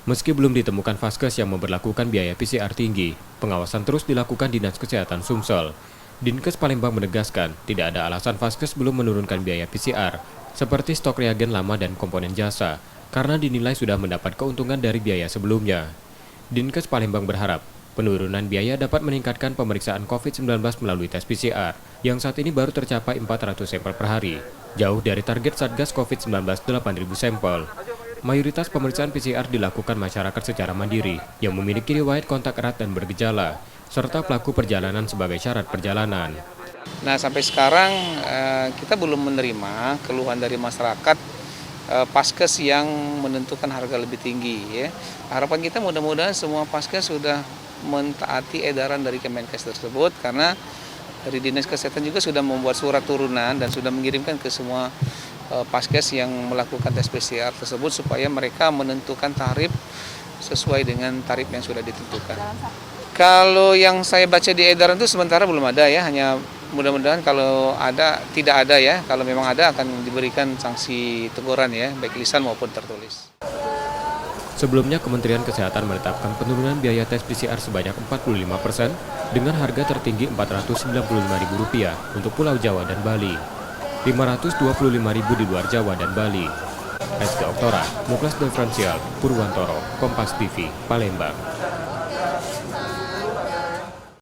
Meski belum ditemukan vaskes yang memberlakukan biaya PCR tinggi, pengawasan terus dilakukan Dinas Kesehatan Sumsel. Dinkes Palembang menegaskan tidak ada alasan vaskes belum menurunkan biaya PCR, seperti stok reagen lama dan komponen jasa, karena dinilai sudah mendapat keuntungan dari biaya sebelumnya. Dinkes Palembang berharap penurunan biaya dapat meningkatkan pemeriksaan COVID-19 melalui tes PCR, yang saat ini baru tercapai 400 sampel per hari, jauh dari target Satgas COVID-19 8.000 sampel. Mayoritas pemeriksaan PCR dilakukan masyarakat secara mandiri, yang memiliki riwayat kontak erat dan bergejala, serta pelaku perjalanan sebagai syarat perjalanan. Nah, sampai sekarang kita belum menerima keluhan dari masyarakat paskes yang menentukan harga lebih tinggi. Ya. Harapan kita mudah-mudahan semua paskes sudah mentaati edaran dari Kemenkes tersebut, karena dari Dinas Kesehatan juga sudah membuat surat turunan dan sudah mengirimkan ke semua paskes yang melakukan tes PCR tersebut supaya mereka menentukan tarif sesuai dengan tarif yang sudah ditentukan. Kalau yang saya baca di edaran itu sementara belum ada ya, hanya mudah-mudahan kalau ada, tidak ada ya, kalau memang ada akan diberikan sanksi teguran ya, baik lisan maupun tertulis. Sebelumnya, Kementerian Kesehatan menetapkan penurunan biaya tes PCR sebanyak 45% dengan harga tertinggi Rp495.000 untuk Pulau Jawa dan Bali, Rp525.000 di luar Jawa dan Bali. Rizky Oktora, Muklas Diferensial, Purwantoro, Kompas TV, Palembang.